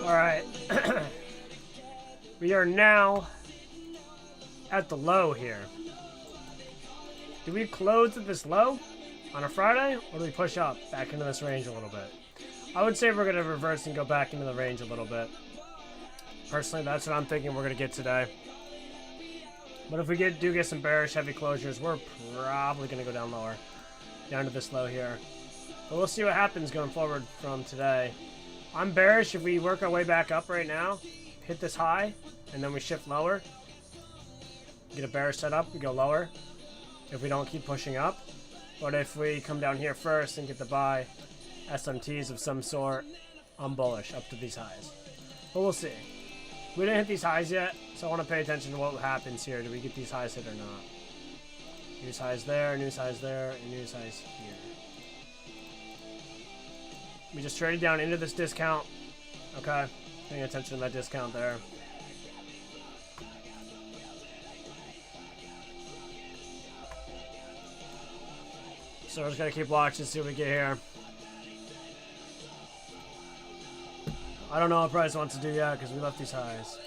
Alright. We are now at the low here. Do we close at this low on a Friday, or do we push up back into this range a little bit? I would say we're going to reverse and go back into the range a little bit. Personally, that's what I'm thinking we're going to get today. But if we do get some bearish heavy closures, we're probably going to go down lower. Down to this low here. But we'll see what happens going forward from today. I'm bearish if we work our way back up right now, hit this high, and then we shift lower. Get a bearish setup, we go lower if we don't keep pushing up. But if we come down here first and get the buy SMTs of some sort, I'm bullish up to these highs. But we'll see. We didn't hit these highs yet, so I want to pay attention to what happens here. Do we get these highs hit or not? News highs there, news highs there, and news highs here. We just traded down into this discount. Okay, paying attention to that discount there. So we're just gonna keep watching, see what we get here. I don't know what price wants to do yet because we left these highs.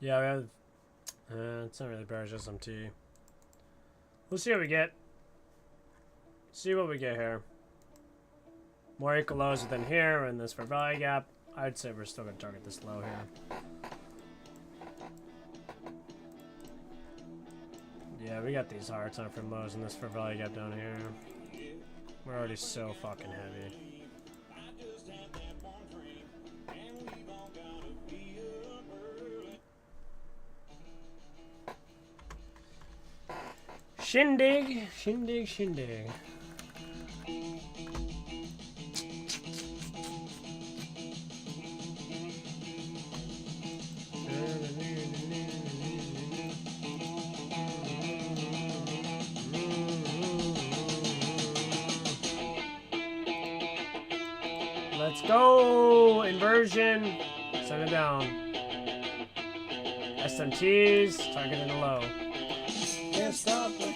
Yeah, we have. It's not really bearish SMT. We'll see what we get. See what we get here. More equal lows within here, and this for value gap. I'd say we're still gonna target this low here. Yeah, we got these hard time frame lows and this for value gap down here. We're already so fucking heavy. Shindig, shindig, shindig. Let's go! Inversion. Send it down. SMTs, targeting the low. Can't stop it.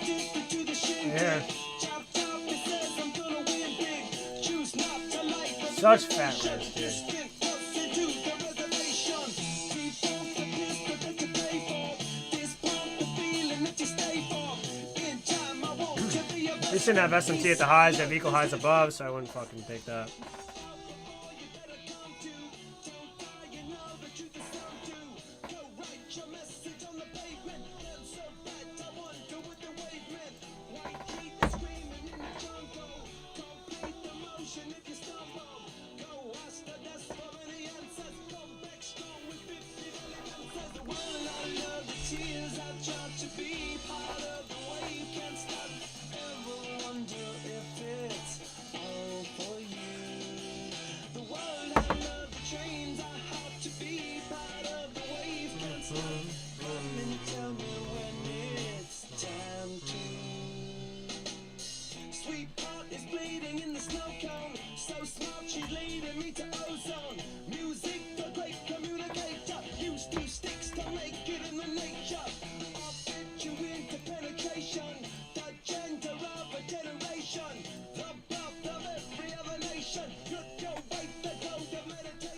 Here. Such fat risk, dude. We shouldn't have SMT at the highs, they have equal highs above, so I wouldn't fucking take that.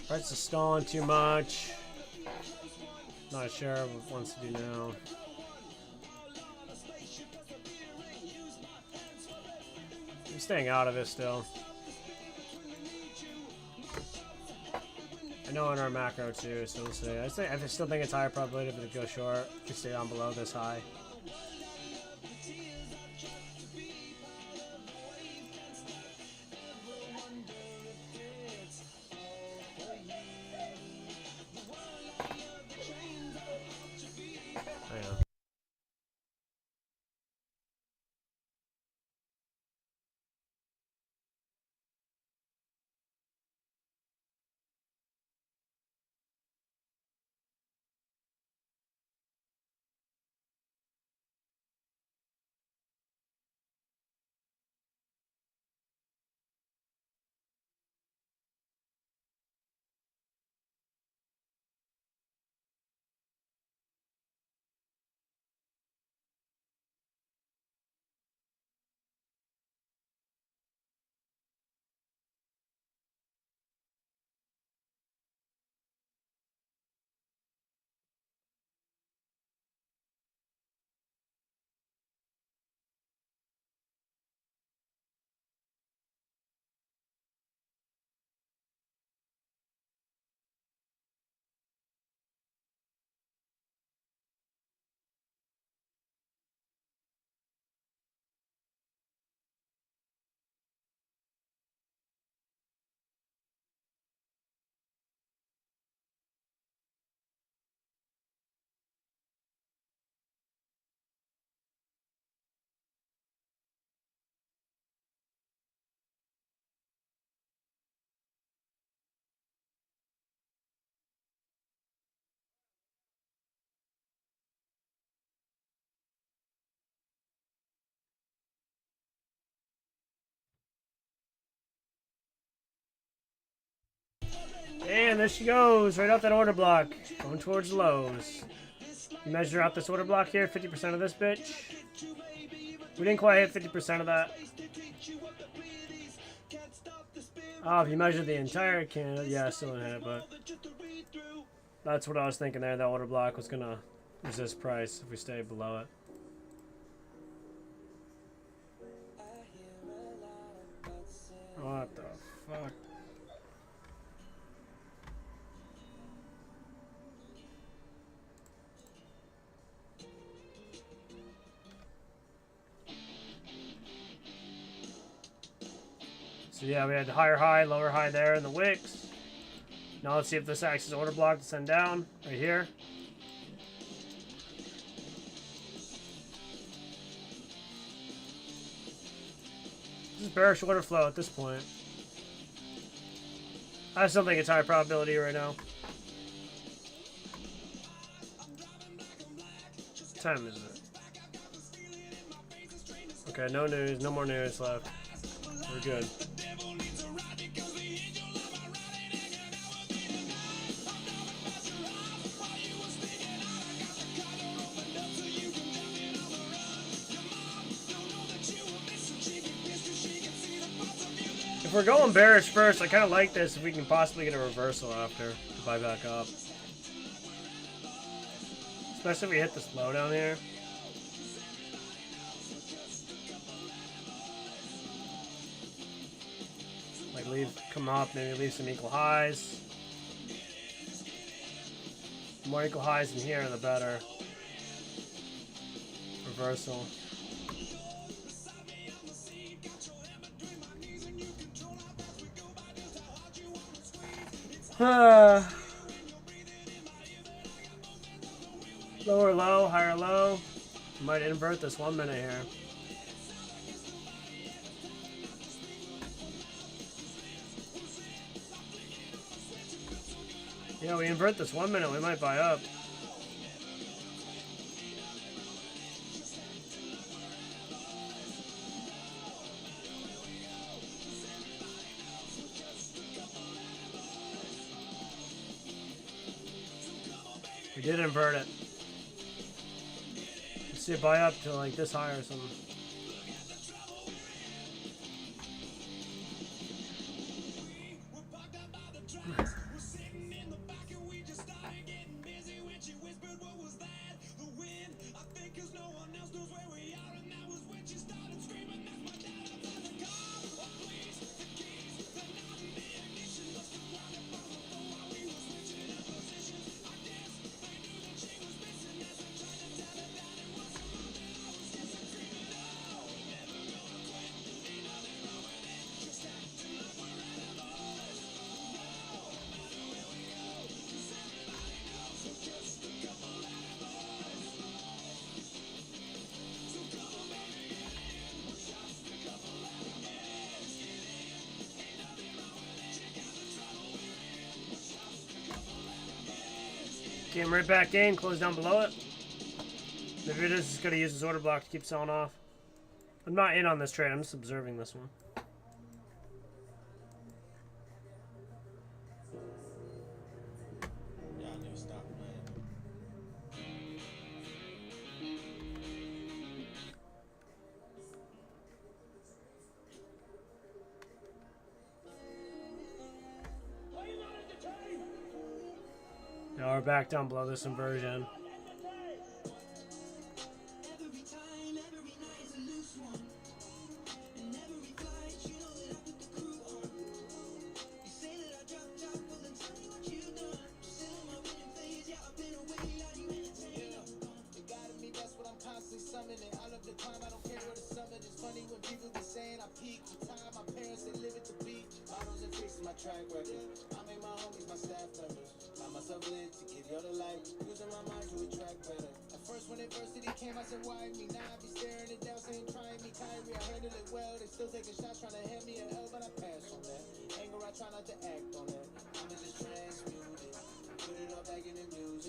Price is stalling too much. Not sure what it wants to do now. I'm staying out of it still. I know in our macro too, so we'll see. I still think it's higher probability if it goes short. If we stay down below this high. And there she goes, right out that order block, going towards lows. You measure out this order block here, 50% of this bitch. We didn't quite hit 50% of that. Oh, if you measure the entire candle, yeah, still didn't hit it, but that's what I was thinking there. That order block was gonna resist price if we stay below it. What the fuck? So yeah, we had higher high, lower high there in the wicks. Now let's see if this acts as order block to send down right here. This is bearish order flow at this point. I still think it's high probability right now. What time is it? Okay, no news, no more news left. We're good. If we're going bearish first, I kind of like this if we can possibly get a reversal after to buy back up. Especially if we hit this low down here. Like come up, maybe leave some equal highs. The more equal highs in here, the better. Reversal. Lower low, higher low. Might invert this 1 minute here. Yeah, we invert this 1 minute, we might buy up. We did invert it. Let's see it buy up to like this high or something. Came right back in, closed down below it. Maybe it is just going to use his order block to keep selling off. I'm not in on this trade, I'm just observing this one. Now we're back down below this inversion.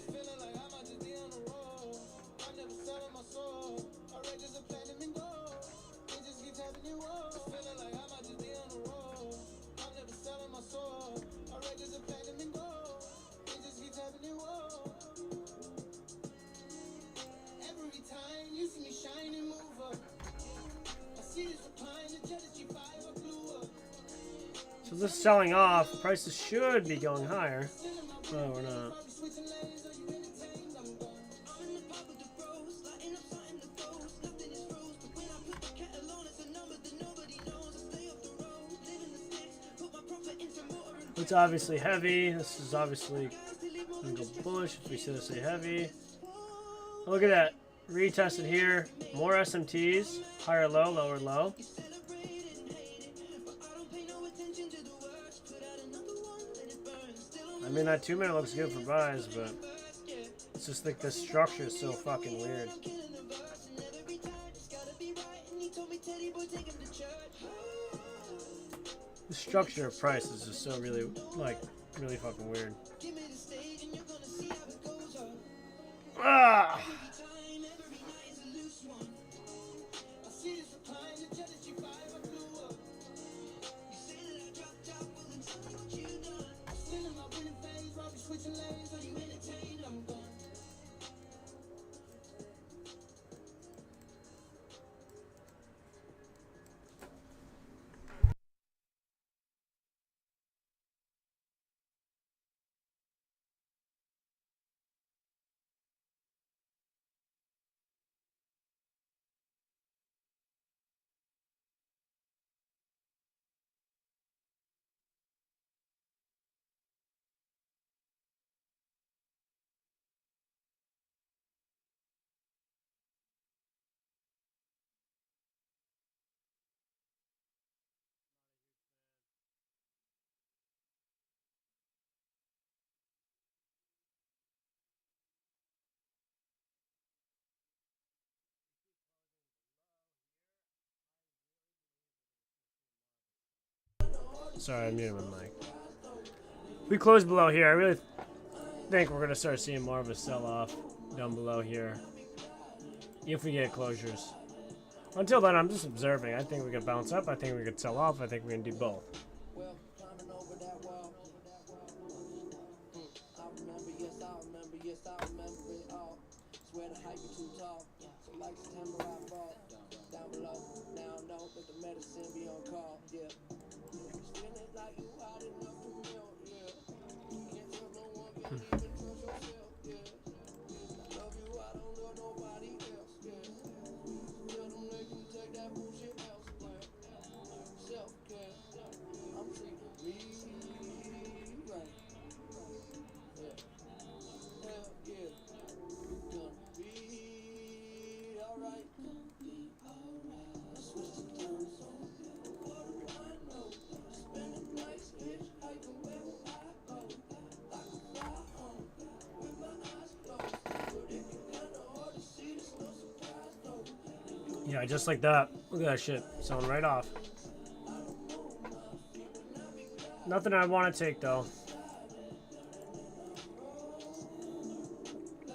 Feeling like I might just be on the road. I'm never selling my soul. I read just a platinum and gold. With this selling off, the prices should be going higher. Oh, we're not. It's obviously heavy. This is obviously gonna go bullish if we see this say heavy. Look at that. Retested here. More SMTs. Higher low, lower low. I mean, that 2 minute looks good for buys, but it's just like the structure is so fucking weird. The structure of price is just so really, like, really fucking weird. Ah! Sorry, I muted my mic. We close below here. I really think we're going to start seeing more of a sell-off down below here. If we get closures. Until then, I'm just observing. I think we could bounce up. I think we could sell off. I think we can do both. Yeah, just like that. Look at that shit. Selling right off. Nothing I want to take, though.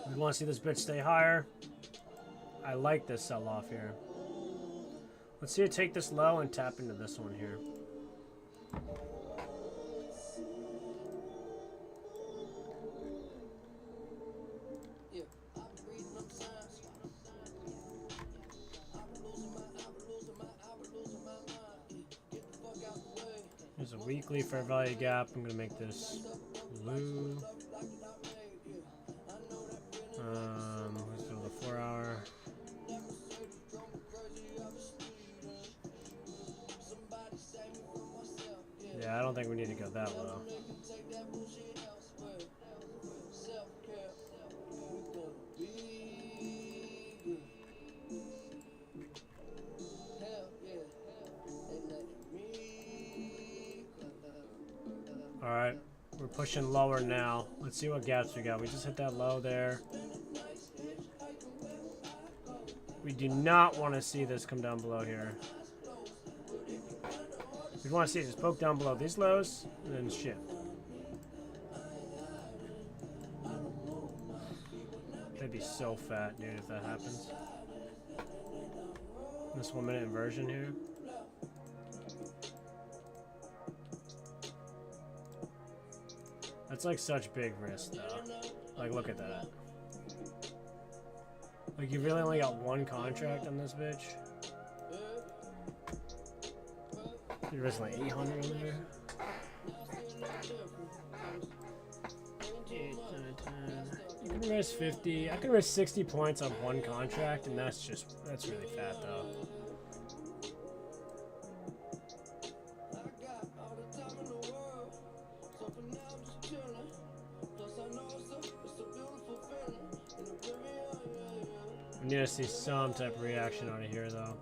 We want to see this bitch stay higher. I like this sell-off here. Let's see it take this low and tap into this one here. There's a weekly fair value gap. I'm gonna make this blue. Let's do the 4 hour. Yeah, I don't think we need to go that low. Alright, we're pushing lower now. Let's see what gaps we got. We just hit that low there. We do not want to see this come down below here. We want to see it just poke down below these lows and then shift. That'd be so fat, dude, if that happens. This 1 minute inversion here. That's like such big risk, though. Like, look at that. Like, you really only got one contract on this bitch. You're risking like 800 on there. 8, 9, 10. You can risk 50. I can risk 60 points on one contract, and that's really fat though. We need to see some type of reaction out of here though.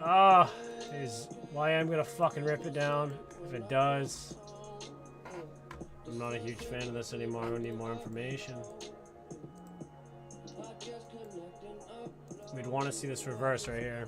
Ah, why I'm gonna fucking rip it down if it does. I'm not a huge fan of this anymore. I need more information. We'd want to see this reverse right here.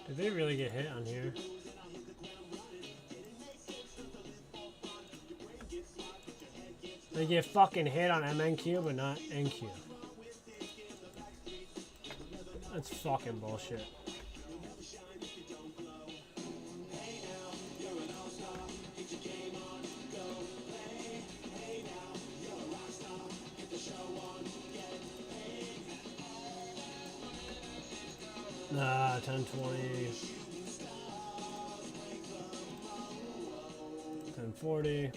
Did they really get hit on here? They get fucking hit on MNQ, but not NQ. That's fucking bullshit. Nah, 1020. 1040.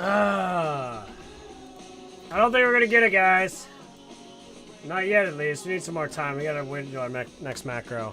I don't think we're gonna get it, guys. Not yet, at least. We need some more time. We gotta wait until our next macro.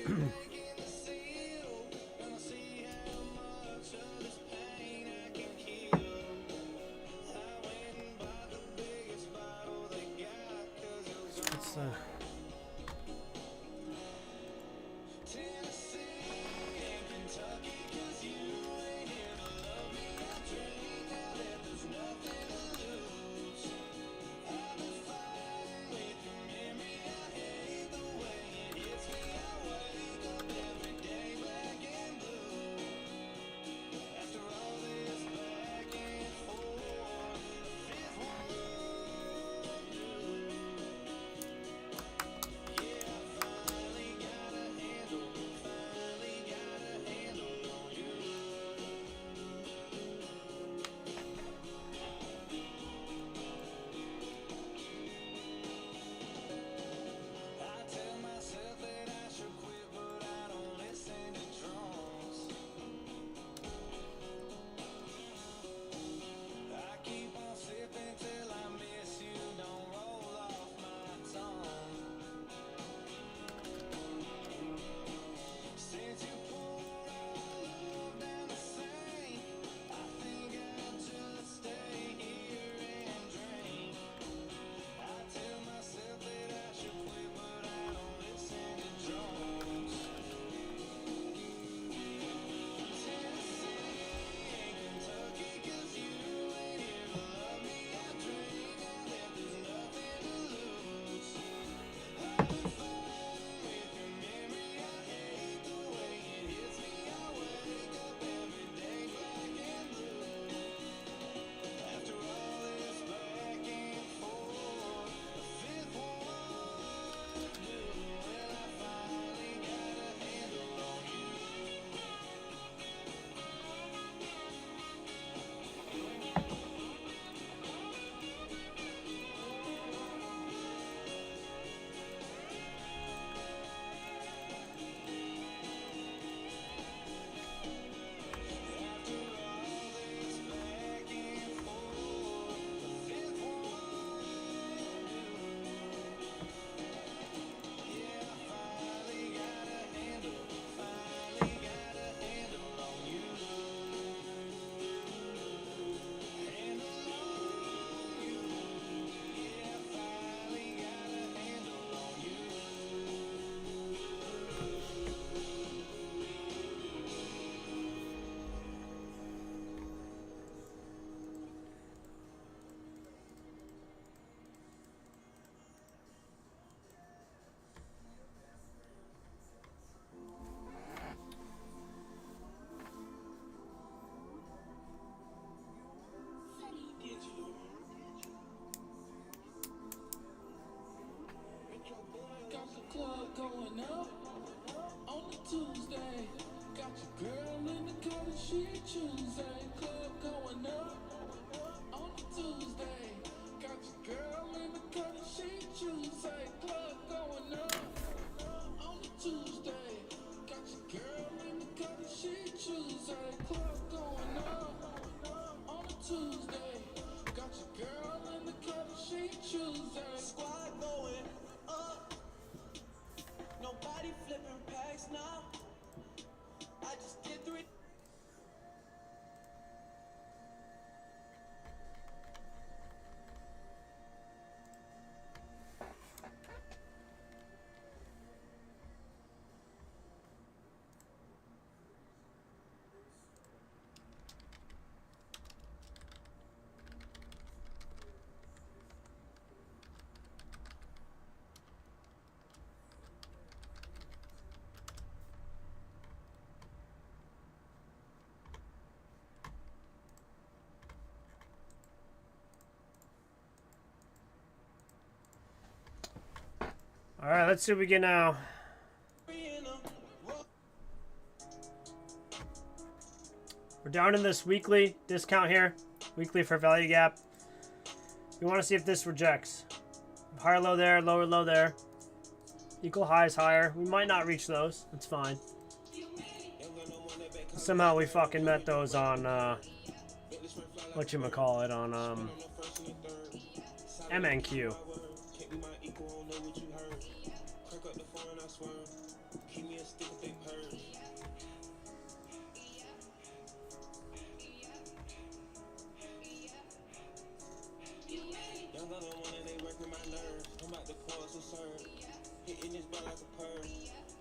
Let's, Going up on a Tuesday. Got your girl in the car and she Tuesday. Club going up on a Tuesday. Got your girl in the car and she Tuesday. Club going up on a Tuesday. Got your girl in the car and she Tuesday. Club going up on a Tuesday. Got your girl in the car and she Tuesday. Squad going up. Nobody flipping packs now. I just did 3. all right, let's see what we get now. We're down in this weekly discount here. Weekly for value gap. We want to see if this rejects. Higher low there, lower low there. Equal highs higher. We might not reach those. That's fine. Somehow we fucking met those on, whatchamacallit, on, MNQ. stick if they purge. Young on one and they working my nerves. I'm about to cause a surge. Hitting this bar like a perm.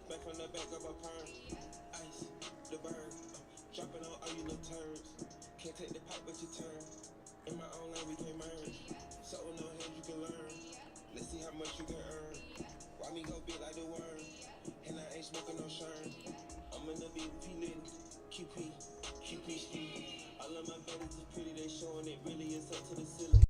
Back from the back of a perm. Ice, the bird. Dropping on all you little turds. Can't take the pipe but you turn. In my own lane we can merge. So with no hands you can learn. Let's see how much you can earn. Why me go big like the worm? And I ain't smoking no shern. I'm in the beat with P Litty. QP street. All of my buddies is pretty, they showing it really is up to the ceiling.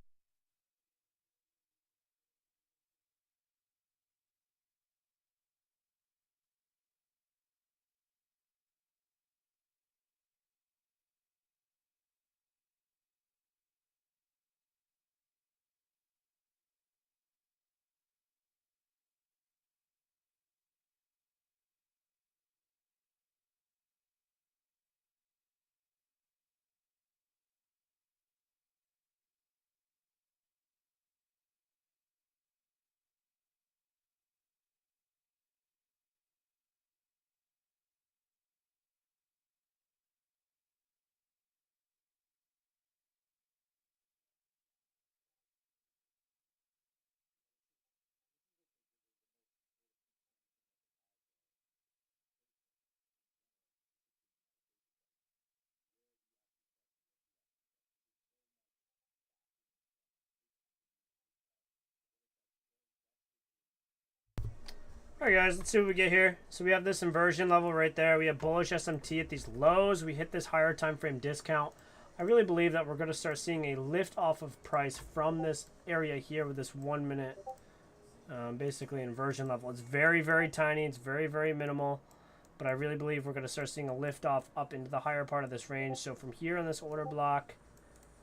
Alright guys, let's see what we get here. So we have this inversion level right there. We have bullish SMT at these lows. We hit this higher time frame discount. I really believe that we're going to start seeing a lift off of price from this area here with this 1 minute basically inversion level. It's very, very tiny. It's very, very minimal. But I really believe we're going to start seeing a lift off up into the higher part of this range. So from here on this order block,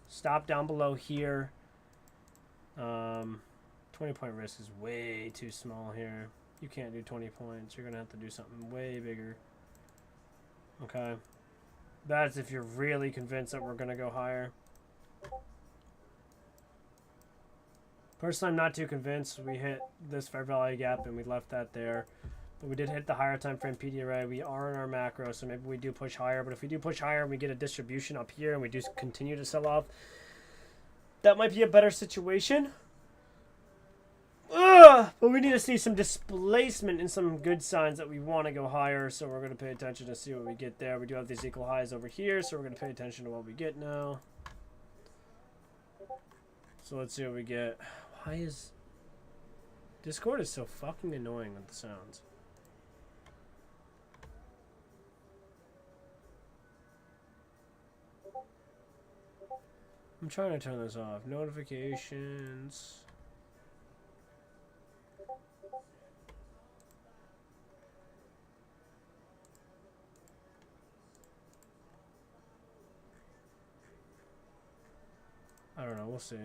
stop down below here. 20-point risk is way too small here. You can't do 20 points. You're going to have to do something way bigger. Okay. That's if you're really convinced that we're going to go higher. Personally, I'm not too convinced. We hit this fair value gap and we left that there. But we did hit the higher time frame PD array. We are in our macro, so maybe we do push higher. But if we do push higher and we get a distribution up here and we do continue to sell off, that might be a better situation. But we need to see some displacement and some good signs that we want to go higher. So we're going to pay attention to see what we get there. We do have these equal highs over here, so we're going to pay attention to what we get now. So let's see what we get. Why is... Discord is so fucking annoying with the sounds. I'm trying to turn this off. Notifications... I don't know, we'll see.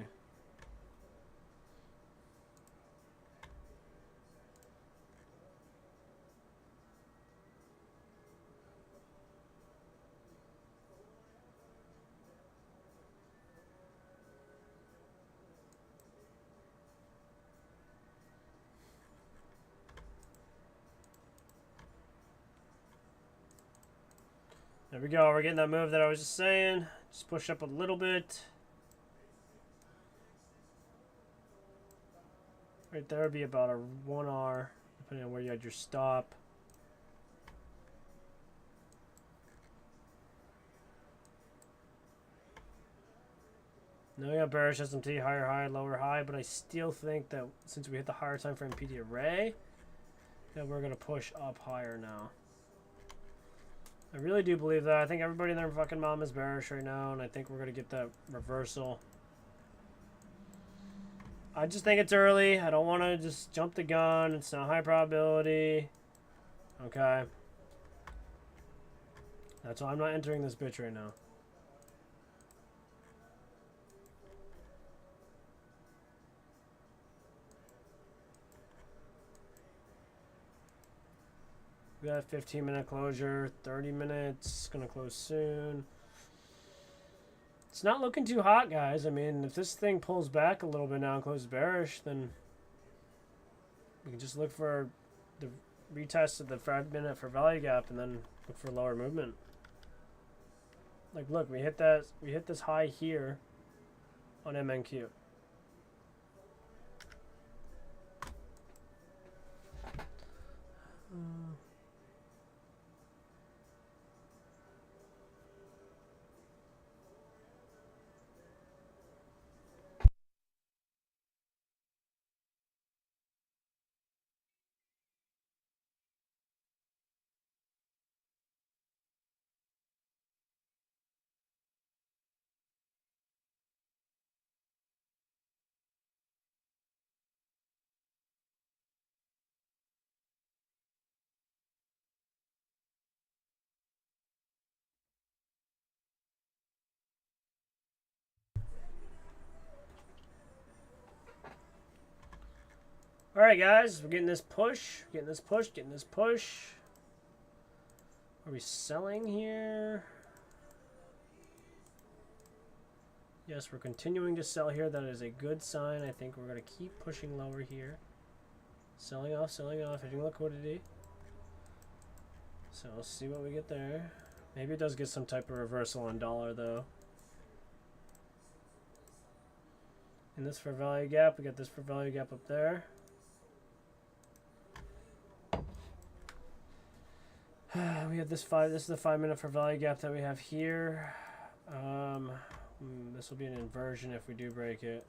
There we go, we're getting that move that I was just saying. Just push up a little bit. Right there would be about a 1R, depending on where you had your stop. Now we got bearish SMT, higher high, lower high, but I still think that since we hit the higher time frame PD array, that we're gonna push up higher now. I really do believe that. I think everybody and their fucking mom is bearish right now, and I think we're gonna get that reversal. I just think it's early. I don't want to just jump the gun. It's not high probability. Okay. That's why I'm not entering this bitch right now. We got 15-minute closure, 30 minutes, gonna close soon. It's not looking too hot, guys. I mean, if this thing pulls back a little bit now and closes bearish, then we can just look for the retested the 5 minute for value gap and then look for lower movement. Like, look, we hit this high here on MNQ. All right, guys, we're getting this push, getting this push, getting this push. Are we selling here? Yes, we're continuing to sell here. That is a good sign. I think we're going to keep pushing lower here. Selling off, hitting liquidity. So we'll see what we get there. Maybe it does get some type of reversal on dollar, though. And this for value gap. We got this for value gap up there. We have this is the 5 minute for value gap that we have here. This will be an inversion if we do break it.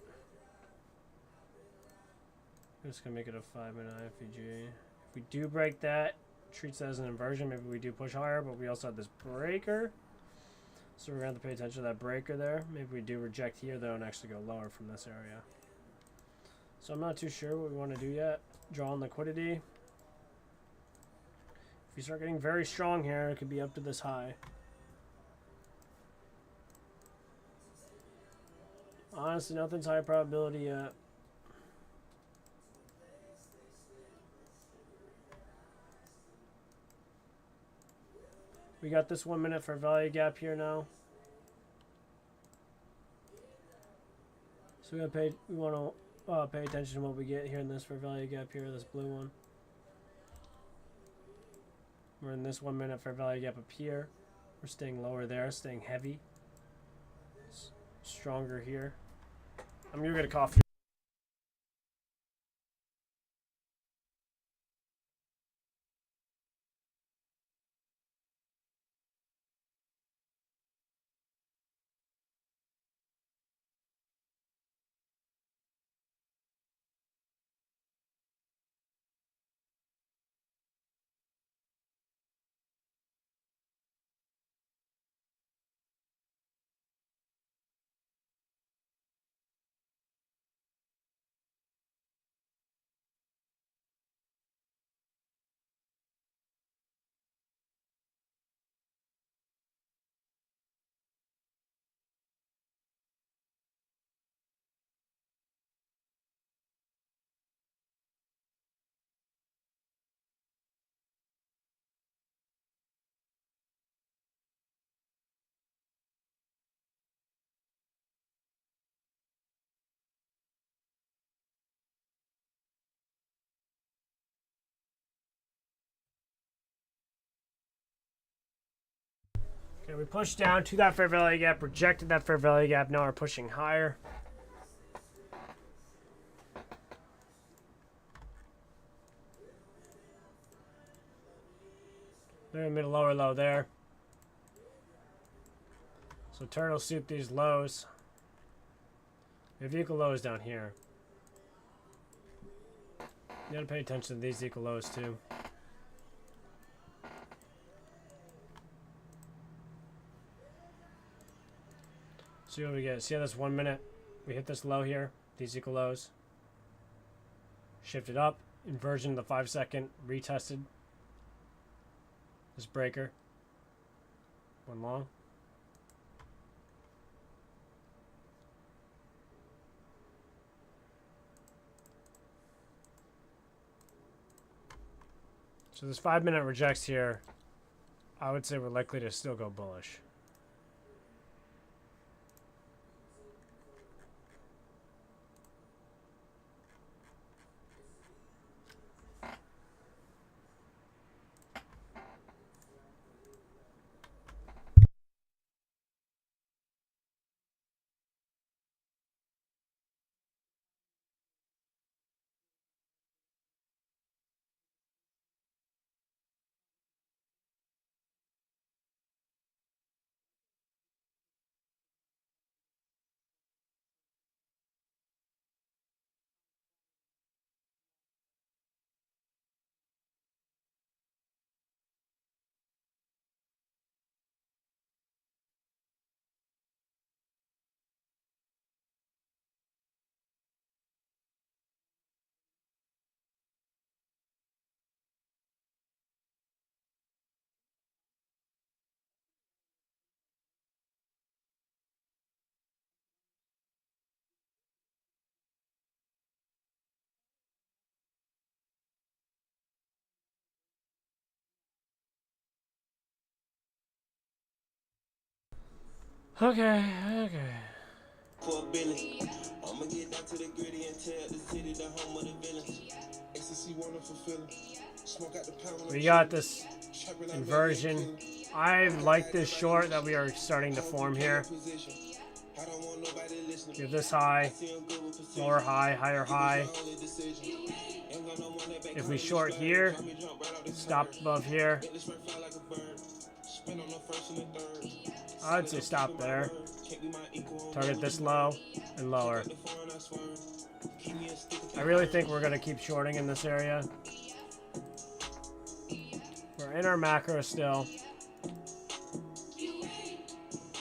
I'm just gonna make it a 5 minute IFVG. If we do break that, treats that as an inversion. Maybe we do push higher, but we also have this breaker. So we're gonna have to pay attention to that breaker there. Maybe we do reject here though and actually go lower from this area. So I'm not too sure what we want to do yet. Draw on liquidity. If you start getting very strong here, it could be up to this high. Honestly, nothing's high probability yet. We got this 1 minute for value gap here now. So we want to pay attention to what we get here in this for value gap here, this blue one. We're in this 1 minute for value gap up here. We're staying lower there, staying heavy. Stronger here. I'm gonna get a coffee. Okay, we pushed down to that fair value gap, rejected that fair value gap. Now we're pushing higher. They're in the middle, lower low there. So turtle soup these lows. We have equal lows down here. You gotta pay attention to these equal lows too. See what we get. See how this 1 minute, we hit this low here, these equal lows. Shifted up, inversion of the 5 second, retested. This breaker. One long. So this 5 minute rejects here. I would say we're likely to still go bullish. Okay, okay. For a billion. I'ma get down to the gritty and tell the city the home of the villains. Ecstasy wonderful feeling. Smoke out the pound. We got this inversion. I like this short that we are starting to form here. Give this high, lower high, higher high. If we short here, stop above here. I'd say stop there. Target this low and lower. I really think we're going to keep shorting in this area. We're in our macro still.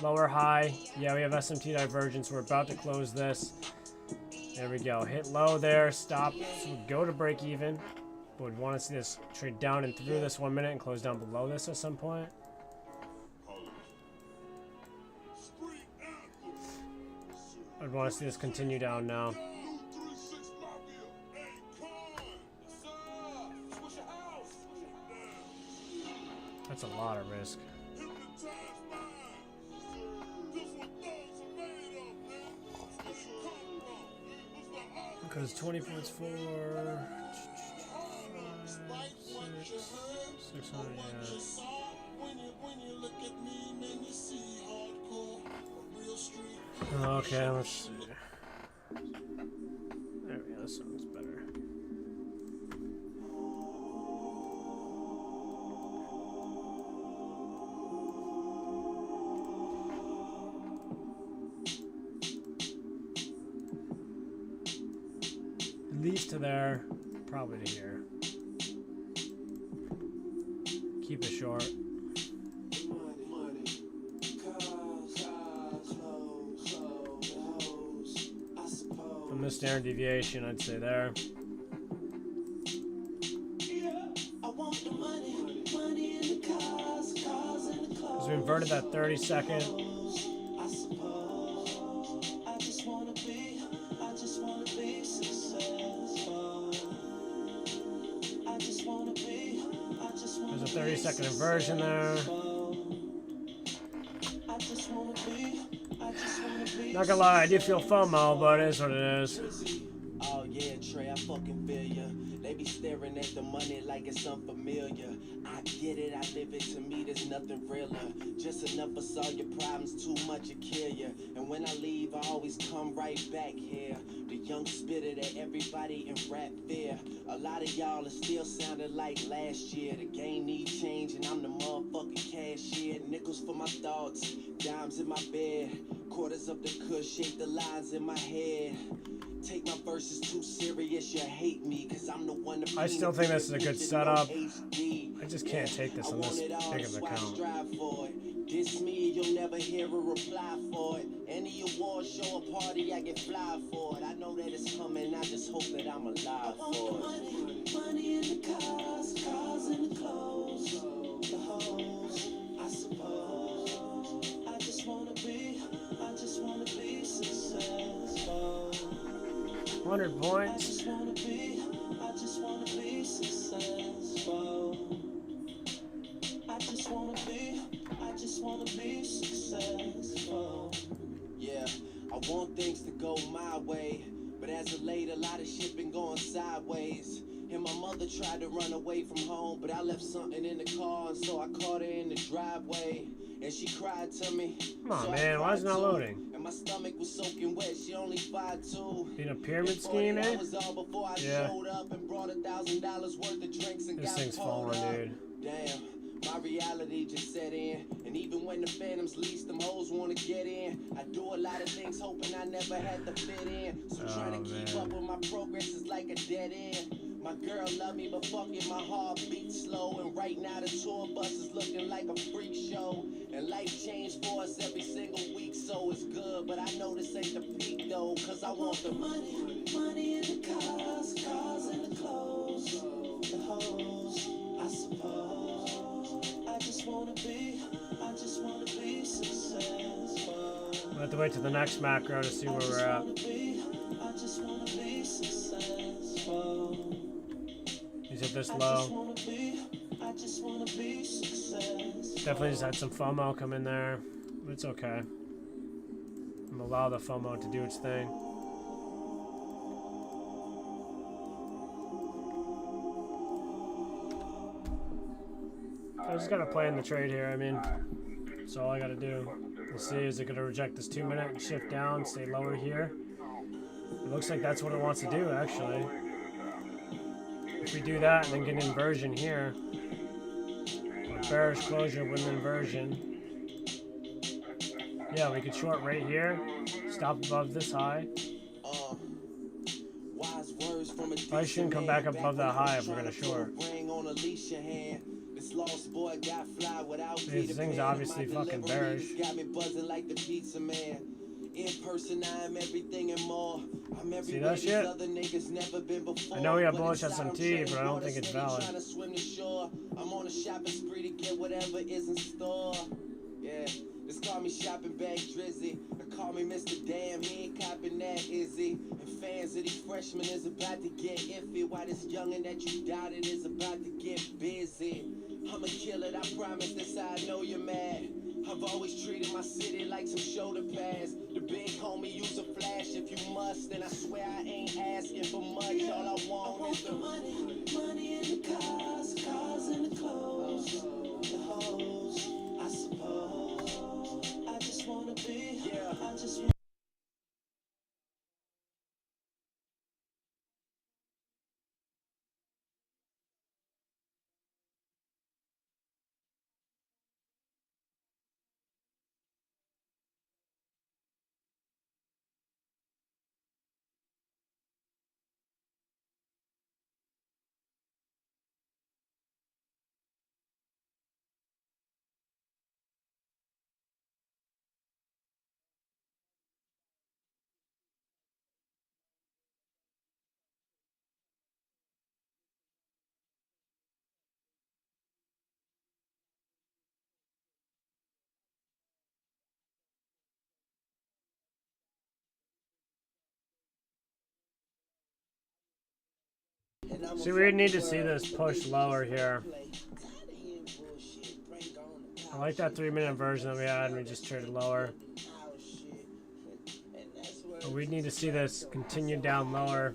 Lower high. Yeah, we have SMT divergence. We're about to close this. There we go. Hit low there. Stop. So we go to break even. Would want to see this trade down and through this 1 minute and close down below this at some point. I'd want to see this continue down now. That's a lot of risk. Because 20 points for 600, yeah. Okay, let's see. There we go, this one's better. At least to there, probably to here. Keep it short. From the standard deviation, I'd say there. Because we inverted that 30-second. There's a 30-second inversion there. Not gonna lie, I do feel FOMO, but it is what it is. Oh yeah, Trey, I fucking feel ya. They be staring at the money like it's unfamiliar. I get it, I live it, to me there's nothing realer. Just enough to solve your problems, too much to kill ya. And when I leave, I always come right back here. The young spitter that everybody in rap fear. A lot of y'all are still sounding like last year. The game need change and I'm the motherfucking cashier. Nickels for my thoughts, dimes in my bed. Quarters of the kush, shape the lines in my head. Take my verses too serious, you hate me, cause I'm the one to I still think this is a good setup. I just can't take this on this big of an account. Diss me, you'll never hear a reply for it. Any award show or party, I get fly for it. I know that it's coming, I just hope that I'm alive for it. Money in the cars, cars in the clothes, the hoes, I suppose. I just wanna be successful. 100 points. I just wanna be successful. I just wanna be successful. Yeah, I want things to go my way, but as of late, a lot of shit been going sideways. And my mother tried to run away from home, but I left something in the car, and so I caught her in the driveway. And she cried to me. Come on, man, why is it not loading? And my stomach was soaking wet, she only 5'2". In a pyramid scheme, eh? Yeah. Showed up and brought $1,000 worth of drinks and This got thing's pulled falling, up. dude. Damn, my reality just set in. And even when the phantoms lease, them hoes wanna get in. I do a lot of things hoping I never had to fit in. So trying to keep up with my progress is like a dead end. My girl love me, but fucking my heart beats slow. And right now the tour bus is looking like a freak show. And life changed for us every single week, so it's good. But I know this ain't the peak though, cause I want the money. Money in the cars, cars in the clothes, the hoes, I suppose. I just wanna be successful. We'll have to wait to the next macro to see where we're at. I just wanna be successful. He's at this low. I just wanna be successful. Definitely just had some FOMO come in there, but it's okay. and allow the FOMO to do its thing. I just gotta play in the trade here. I mean, that's all I gotta do. We'll see. Is it gonna reject this 2 minute and shift down, stay lower here? It looks like that's what it wants to do, actually. If we do that and then get an inversion here, or bearish closure with an inversion, yeah, we could short right here, stop above this high. Probably shouldn't come back up above that high if we're gonna short. This thing's obviously fucking bearish. See that shit? I know we have bullish SMT, but I don't think it's valid. I'm on a shopping spree to get whatever is in store. Yeah, just call me shopping bag Drizzy. Or call me Mr. Damn, he ain't copping that, is he? And fans of these freshmen is about to get iffy. Why this youngin' that you doubted is about to get busy. I'ma kill it, I promise, that's how I know you're mad. I've always treated my city like some shoulder pads. The big homie use a flash if you must. And I swear I ain't asking for much. All I want is the money. Money in the cars, cars in the clothes, the hoes, I suppose. I just wanna be, I just want. See, we need to see this push lower here. I like that 3 minute inversion that we had, and we just traded lower. But we need to see this continue down lower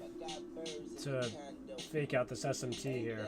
to fake out this SMT here.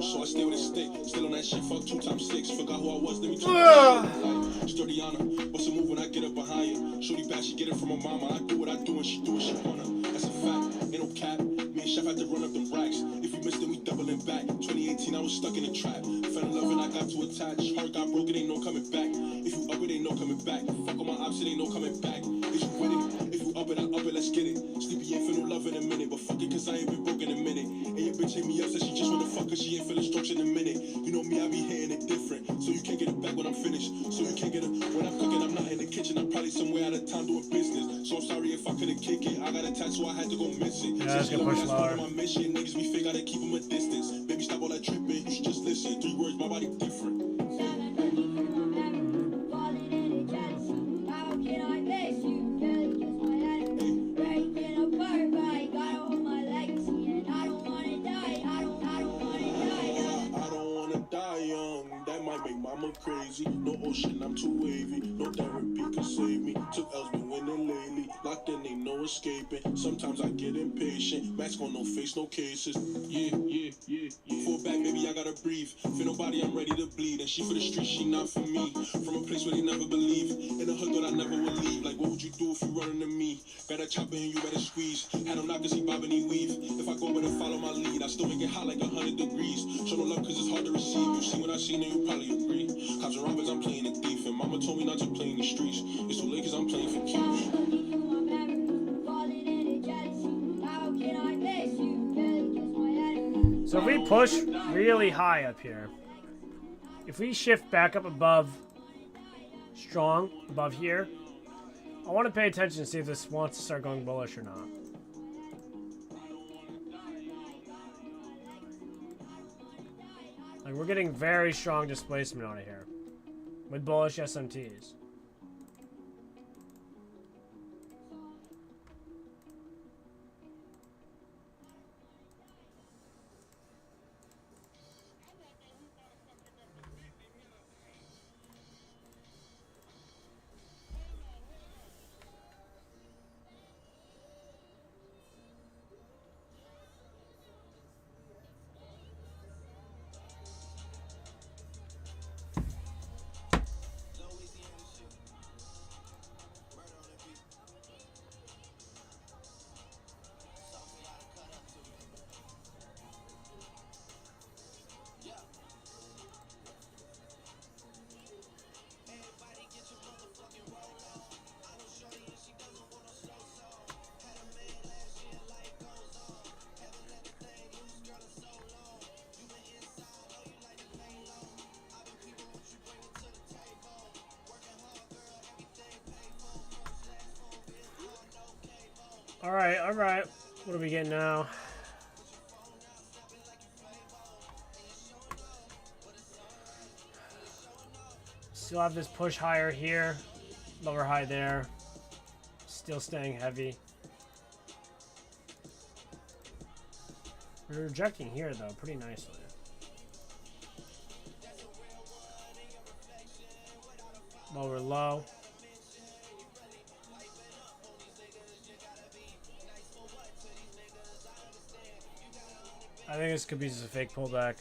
So I stay with a stick, still on that shit, fuck 2 times 6. Forgot who I was, let me try to sturdy on her, what's a move when I get up behind her? Shorty bad, she get it from her mama. I do what I do and she do what she wanna. That's a fact, ain't no cap. Me and Chef had to run up them racks. If we missed it, we doubling back. 2018, I was stuck in a trap. Fell in love and I got too attached. Heart got broken, ain't no coming back. If you up it, ain't no coming back. Fuck on my ops, it ain't no coming back. Is you with it? If you up it, I up it, let's get it. Sleepy ain't feel no love in a minute, but fuck it, cause I ain't been broke in a minute. And your bitch hit me up, said she just wanna fuck, cause she ain't feeling strokes in a minute. You know me, I be hitting it different. So you can't get it back when I'm finished. So you can't get it when I'm cooking, I'm not in the kitchen. I'm probably somewhere out of town doing business. So I'm sorry if I couldn't kick it. I got a tattoo, I had to go missing. Yeah, that's gonna push lower. My mission, niggas be fake, gotta keep them a distance. Baby, stop all that tripping, you should just listen. 3 words, my body different. Mama crazy, no ocean, I'm too wavy. No therapy can save me. Took L's, been winning lately. Locked in, ain't no escaping. Sometimes I get impatient. Mask on, no face, no cases. Yeah. Fall back, baby, I gotta breathe. Feel nobody, I'm ready to bleed. And she for the street, she not for me. From a place where they never believe. In a hood that I never would leave. Like, what would you do if you run into me? Better chop in, you better squeeze. Had him knock, cause he bobbing, he weave. If I go, better follow my lead. I still make it hot like 100 degrees. Show no love, cause it's hard to receive. You see what I seen, and you probably agree. Cops and robbers, I'm playing it thief. And mama told me not to play in the streets. It's too late, cause I'm playing for keeps. So if we push really high up here, if we shift back up above, strong, above here, I want to pay attention to see if this wants to start going bullish or not. Like, we're getting very strong displacement out of here with bullish SMTs. All right. What are we getting now? Still have this push higher here, lower high there. Still staying heavy. We're rejecting here though, pretty nicely. Lower low. I think this could be just a fake pullback.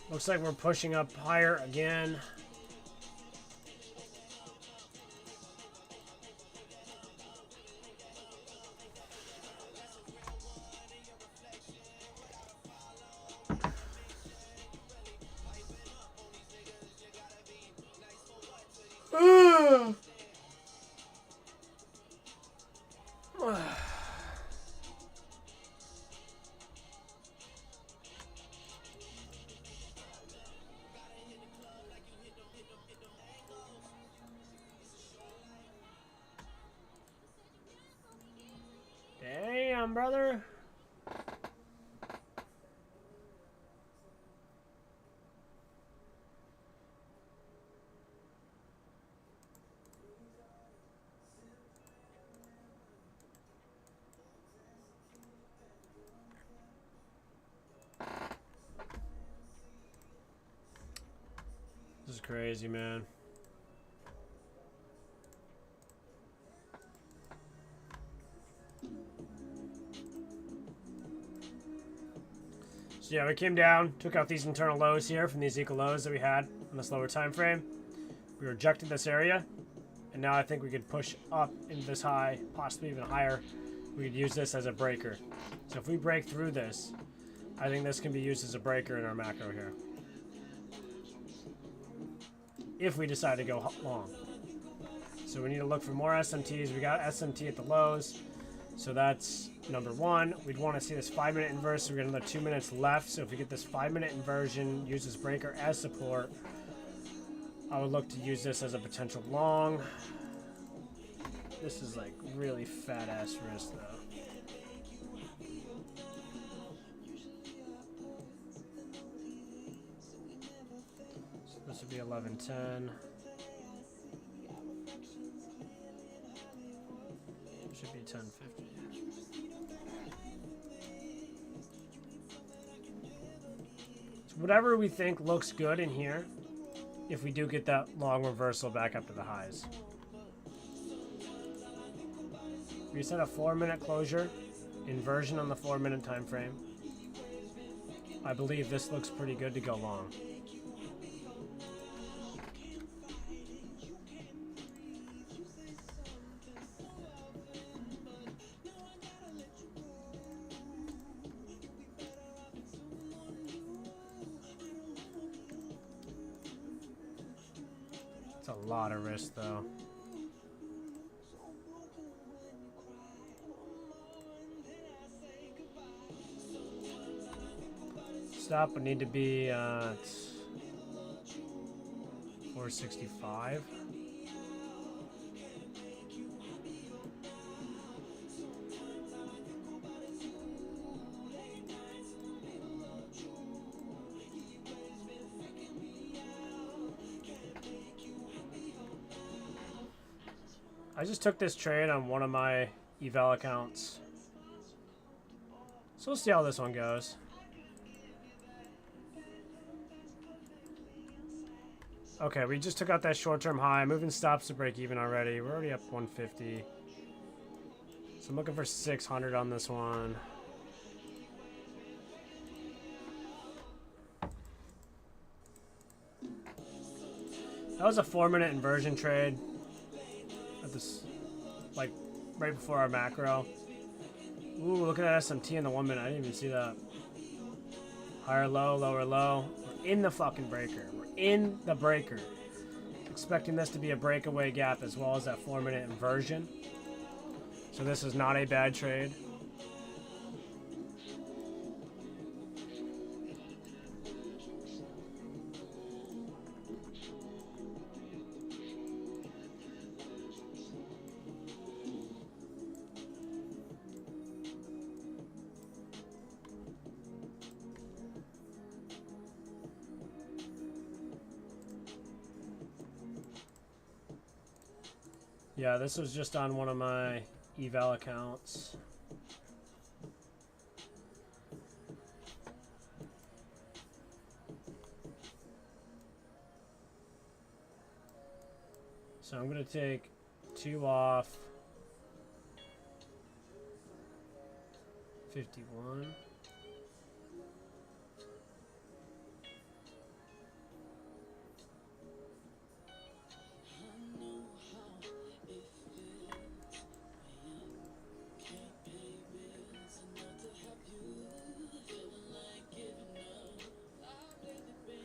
Looks like we're pushing up higher again. Damn, brother. This is crazy, man. So yeah, we came down, took out these internal lows here from these equal lows that we had on this lower time frame. We rejected this area, and now I think we could push up into this high, possibly even higher. We could use this as a breaker. So if we break through this, I think this can be used as a breaker in our macro here. If we decide to go long. So we need to look for more SMTs. We got SMT at the lows. So that's number one. We'd want to see this 5-minute inverse. So we got another 2 minutes left. So if we get this 5-minute inversion, use this breaker as support, I would look to use this as a potential long. This is like really fat ass risk though. So this would be 11.10. 1050. So whatever we think looks good in here, if we do get that long reversal back up to the highs. We set a 4-minute closure, inversion on the 4-minute time frame. I believe this looks pretty good to go long. It's a lot of risk though. Stop would need to be at 465. I just took this trade on one of my eval accounts. So we'll see how this one goes. Okay, we just took out that short-term high. Moving stops to break even already. We're already up 150. So I'm looking for 600 on this one. That was a 4-minute inversion trade. At this, like, right before our macro. Ooh, look at that SMT in the 1 minute. I didn't even see that. Higher low, lower low. We're in the fucking breaker. We're in the breaker. Expecting this to be a breakaway gap as well as that 4-minute inversion. So this is not a bad trade. Yeah, this was just on one of my eval accounts. So I'm going to take 2 off 51.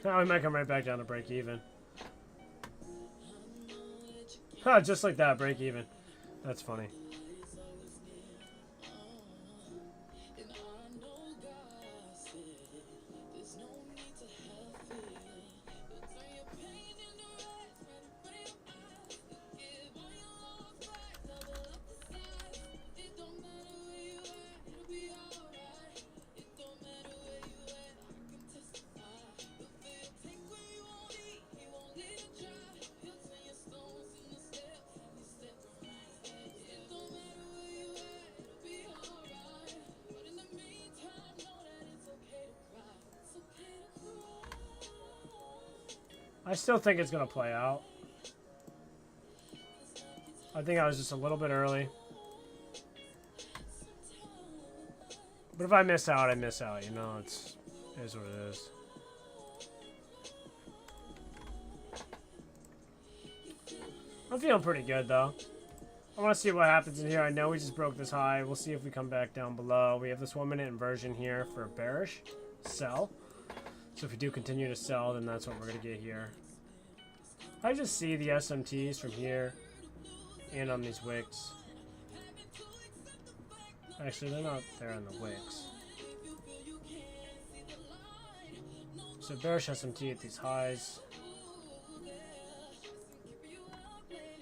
Now we might come right back down to break even. Huh, just like that, break even. That's funny. I still think it's going to play out. I think I was just a little bit early. But if I miss out, I miss out. You know, it is what it is. I'm feeling pretty good, though. I want to see what happens in here. I know we just broke this high. We'll see if we come back down below. We have this 1-minute inversion here for a bearish sell. So if we do continue to sell, then that's what we're going to get here. I just see the SMTs from here and on these wicks. Actually, they're not there on the wicks. So bearish SMT at these highs.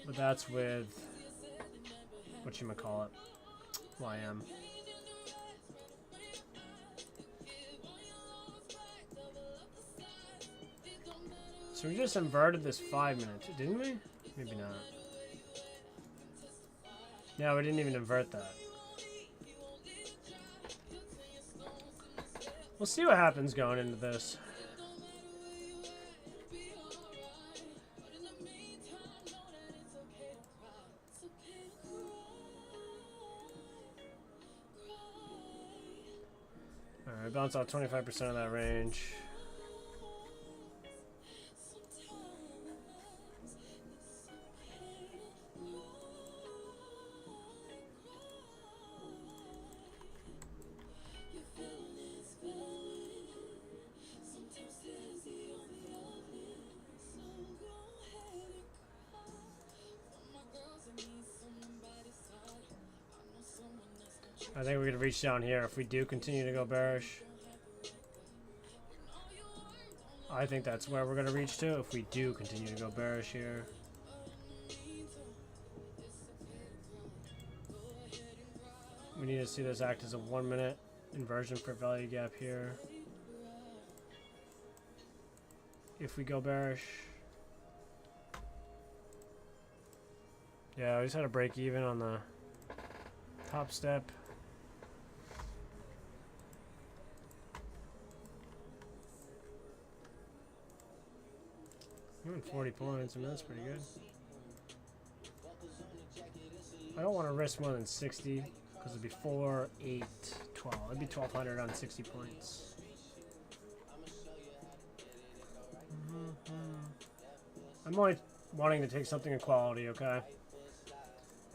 But that's with, whatchamacallit, YM. So we just inverted this 5 minute, didn't we? Maybe not. Yeah, we didn't even invert that. We'll see what happens going into this. Alright, bounce out 25% of that range. I think we're going to reach down here if we do continue to go bearish. I think that's where we're going to reach to if we do continue to go bearish here. We need to see this act as a 1 minute inversion for value gap here. If we go bearish. Yeah, we just had to break even on the top step. Even 40 points, I mean, that's pretty good. I don't want to risk more than 60 because it'd be 4, 8, 12. It'd be 1,200 on 60 points. I'm only wanting to take something of quality, okay?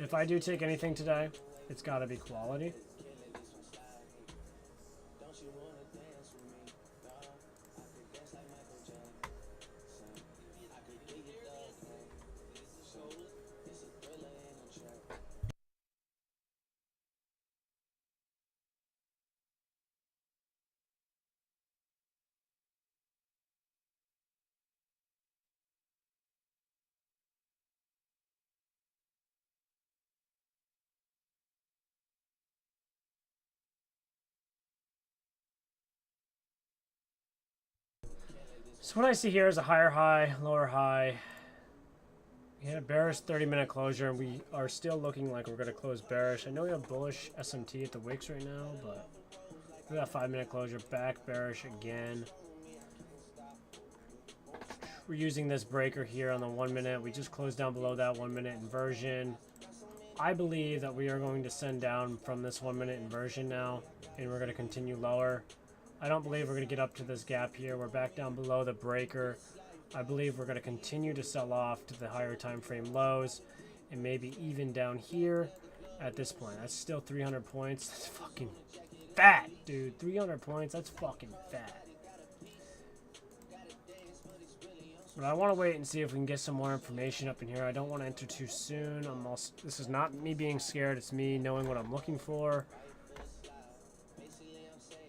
If I do take anything today, it's got to be quality. So what I see here is a higher high, lower high. We had a bearish 30-minute closure, and we are still looking like we're going to close bearish. I know we have bullish SMT at the wicks right now, but we got 5-minute closure, back bearish again. We're using this breaker here on the 1 minute. We just closed down below that 1 minute inversion. I believe that we are going to send down from this 1 minute inversion now, and we're going to continue lower. I don't believe we're going to get up to this gap here. We're back down below the breaker. I believe we're going to continue to sell off to the higher time frame lows and maybe even down here at this point. That's still 300 points. That's fucking fat, dude. 300 points. That's fucking fat. But I want to wait and see if we can get some more information up in here. I don't want to enter too soon. This is not me being scared. It's me knowing what I'm looking for.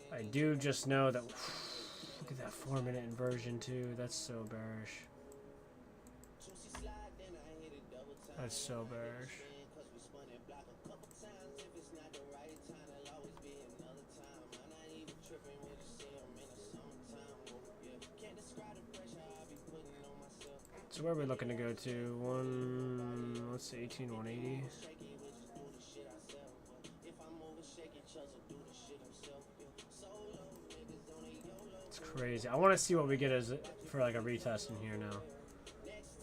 I do just know that. Look at that 4-minute inversion too. That's so bearish. That's so bearish. So where are we looking to go to? Let's say 180. It's crazy. I want to see what we get as for like a retest in here now.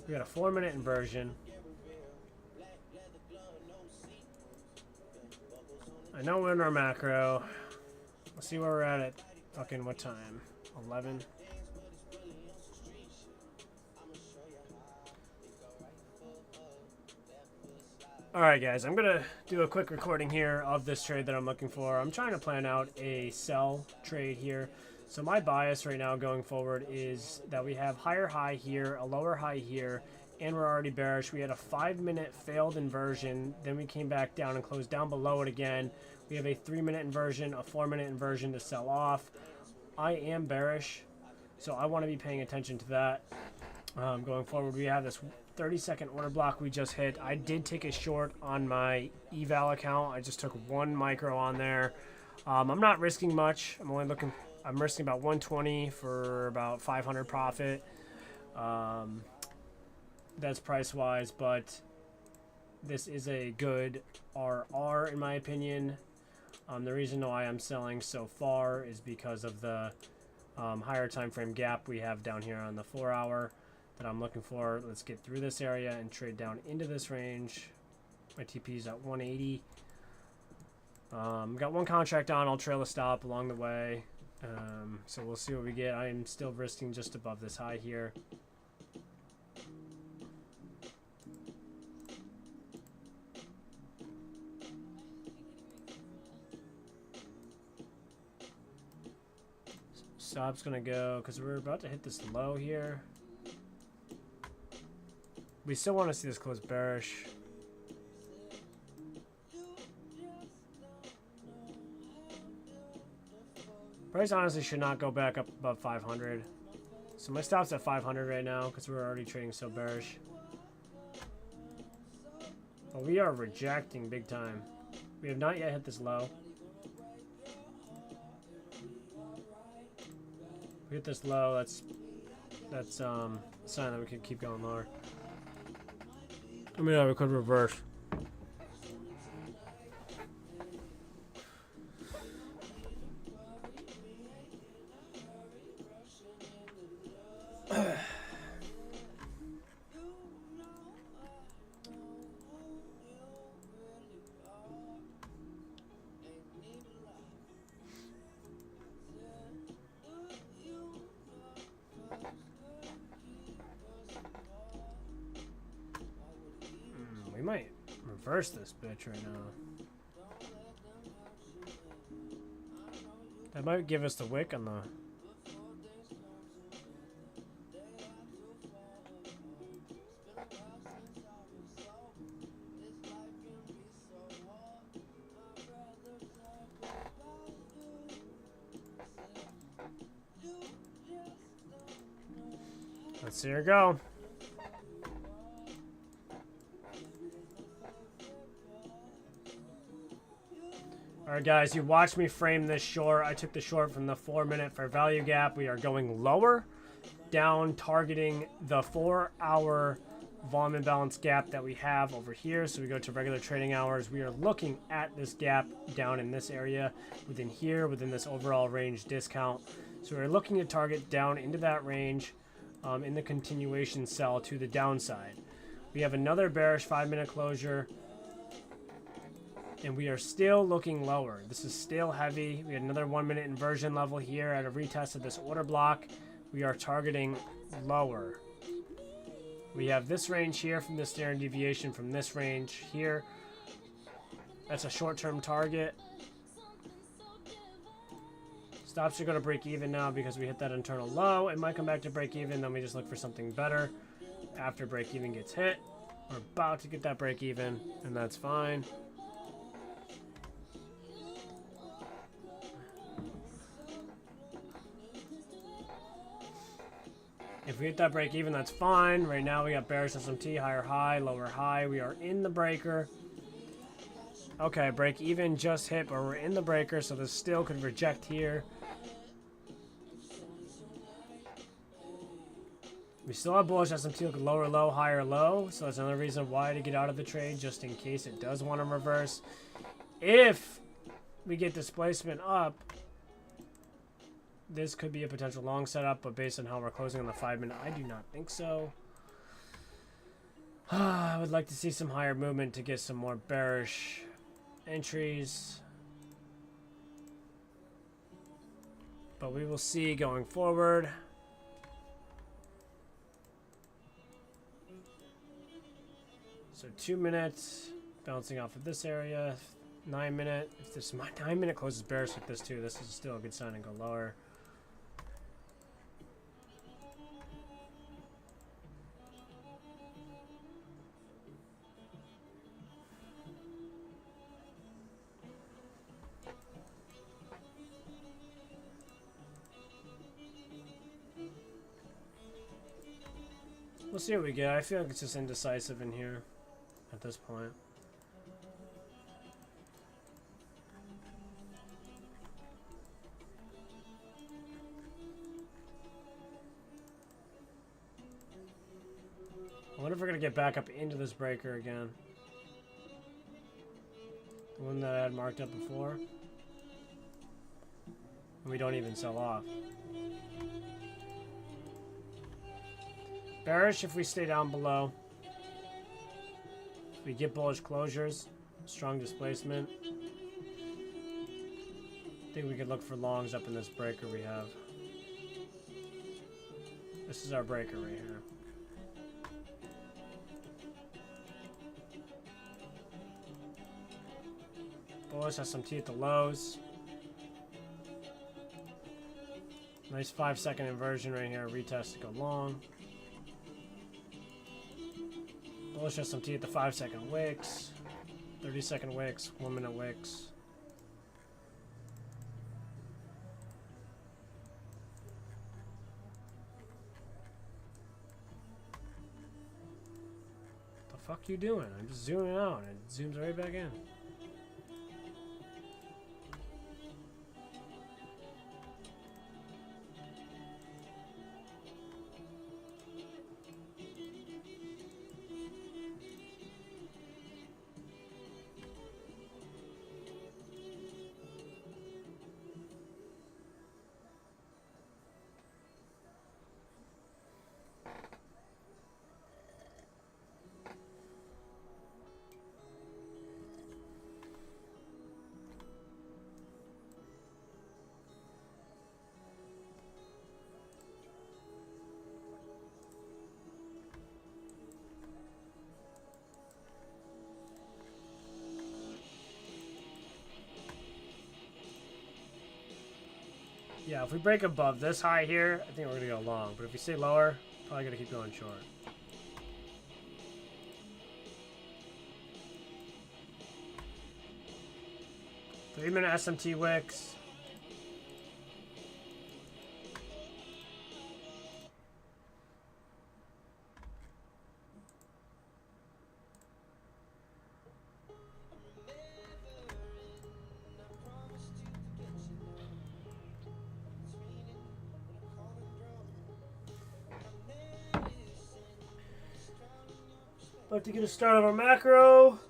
We got a 4-minute inversion. I know we're in our macro. Let's see where we're at fucking what time? 11. Alright guys, I'm going to do a quick recording here of this trade that I'm looking for. I'm trying to plan out a sell trade here. So my bias right now going forward is that we have higher high here, a lower high here, and we're already bearish. We had a 5-minute failed inversion, then we came back down and closed down below it again. We have a 3-minute inversion, a 4-minute inversion to sell off. I am bearish, so I want to be paying attention to that. Going forward, we have this 30-second order block we just hit. I did take a short on my eval account. I just took 1 micro on there. I'm not risking much. I'm risking about 120 for about 500 profit. That's price wise, but this is a good RR in my opinion. The reason why I'm selling so far is because of the higher time frame gap we have down here on the 4 hour that I'm looking for. Let's get through this area and trade down into this range. My TP is at 180. Got one contract on. I'll trail a stop along the way. So we'll see what we get. I am still risking just above this high here. Stop's gonna go because we're about to hit this low here. We still want to see this close bearish. Price honestly should not go back up above 500. So my stop's at 500 right now because we're already trading so bearish. But we are rejecting big time. We have not yet hit this low. If we hit this low, that's a sign that we can keep going lower. I mean, we could reverse. We might reverse this bitch right now. That might give us the wick on the... Let's see her go. Alright guys, you watched me frame this short. I took the short from the 4-minute fair value gap. We are going lower, down, targeting the 4-hour volume imbalance gap that we have over here. So we go to regular trading hours. We are looking at this gap down in this area, within here, within this overall range discount. So we're looking to target down into that range in the continuation sell to the downside. We have another bearish 5-minute closure. And we are still looking lower. This is still heavy. We had another 1-minute inversion level here at a retest of this order block. We are targeting lower. We have this range here from the standard deviation from this range here. That's a short-term target. Stops are going to break even now because we hit that internal low. It might come back to break even, then we just look for something better after break even gets hit. We're about to get that break even, and that's fine. If we hit that break even, that's fine. Right now we got bearish SMT, higher high, lower high. We are in the breaker. Okay, break even just hit, but we're in the breaker, so this still could reject here. We still have bullish SMT, look lower low, higher low, so that's another reason why to get out of the trade, just in case it does want to reverse. If we get displacement up, this could be a potential long setup, but based on how we're closing on the 5-minute, I do not think so. I would like to see some higher movement to get some more bearish entries. But we will see going forward. So 2 minutes, bouncing off of this area. 9-minute. If this 9-minute closes bearish with this too, this is still a good sign to go lower. We'll see what we get. I feel like it's just indecisive in here at this point. I wonder if we're going to get back up into this breaker again. The one that I had marked up before. And we don't even sell off. Bearish if we stay down below. If we get bullish closures, strong displacement. I think we could look for longs up in this breaker we have. This is our breaker right here. Bullish SMT at the lows. Nice 5-second inversion right here. Retest to go long. Bullish SMT at the 5-second wicks. 30-second wicks. 1-minute wicks. What the fuck you doing? I'm just zooming out and it zooms right back in. Yeah, if we break above this high here, I think we're going to go long. But if we stay lower, probably going to keep going short. Three-minute SMT wicks. About to get a start of our macro.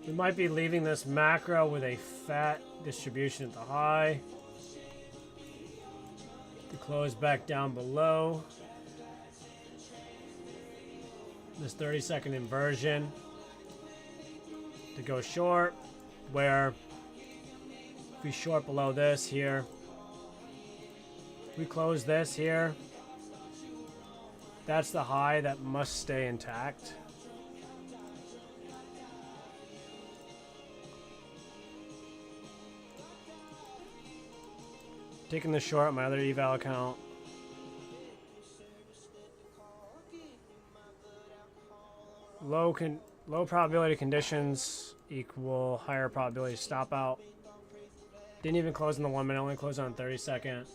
We might be leaving this macro with a fat distribution at the high. To close back down below. This 30-second inversion. To go short, where if we short below this here, we close this here. That's the high that must stay intact. Taking the short on my other eval account. Low probability conditions equal higher probability stop out. Didn't even close in the 1 minute, only closed on 30-second.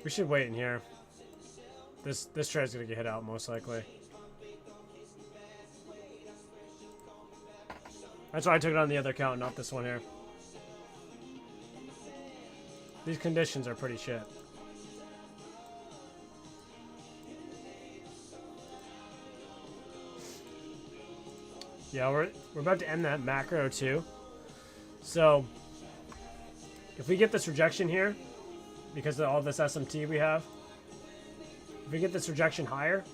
We should wait in here. This trade's gonna get hit out most likely. That's why I took it on the other account, not this one here. These conditions are pretty shit. Yeah, we're about to end that macro too. So if we get this rejection here, because of all this SMT we have, if we get this rejection higher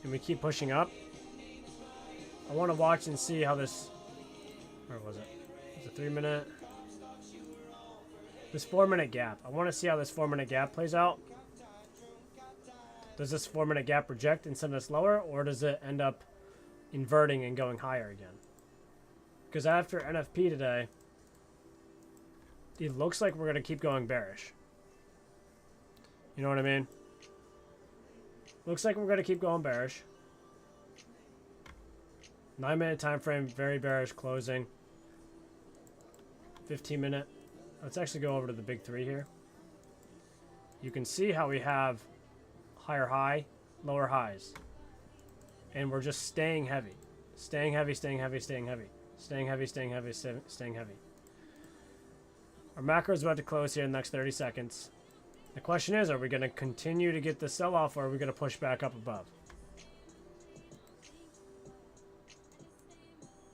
and we keep pushing up, I want to watch and see how this, where was it? It's a 3 minute. This 4 minute gap. I want to see how this 4 minute gap plays out. Does this 4 minute gap reject and send us lower, or does it end up inverting and going higher again? Because after NFP today, it looks like we're going to keep going bearish. You know what I mean? Looks like we're going to keep going bearish. 9 minute time frame, very bearish closing. 15 minute. Let's actually go over to the big three here. You can see how we have higher high, lower highs. And we're just staying heavy. Staying heavy, staying heavy, staying heavy. Staying heavy, staying heavy, staying heavy. Our macro is about to close here in the next 30 seconds. The question is, are we going to continue to get the sell-off, or are we going to push back up above?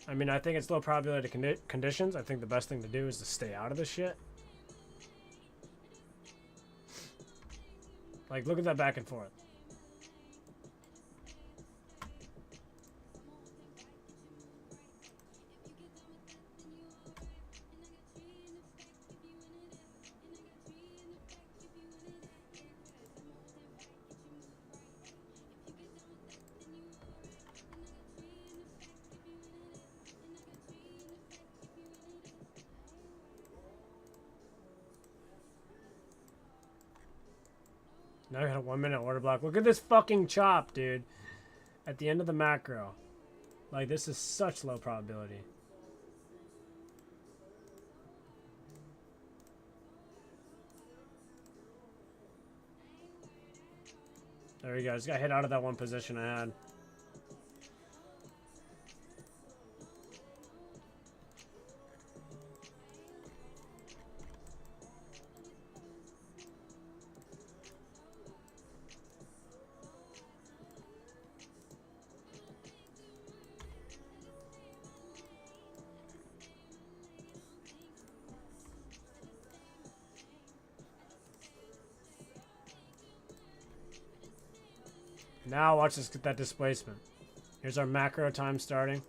I mean, I think it's low probability conditions. I think the best thing to do is to stay out of this shit. Like, look at that back and forth. Now we got a 1 minute order block. Look at this fucking chop, dude. At the end of the macro. Like, this is such low probability. There we go. Just got hit out of that one position I had. Now watch us get that displacement. Here's our macro time starting.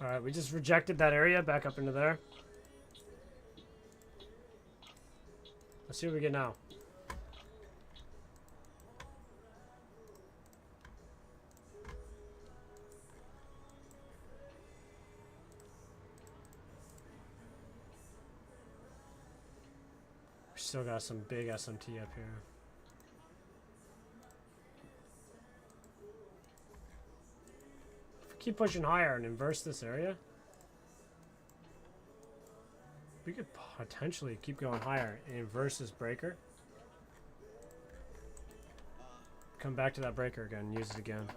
Alright, we just rejected that area back up into there. Let's see what we get now. We still got some big SMT up here. Keep pushing higher and inverse this area. We could potentially keep going higher and inverse this breaker. Come back to that breaker again and use it again.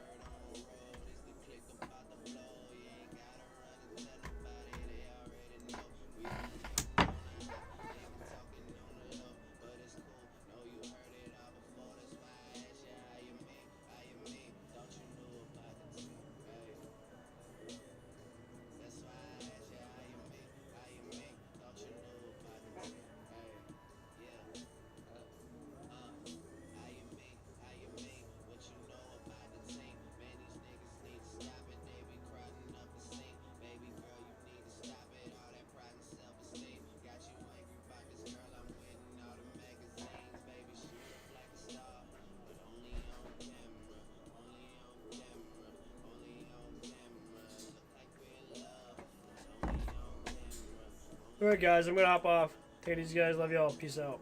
Alright, guys, I'm gonna hop off. Take it easy, guys. Love y'all. Peace out.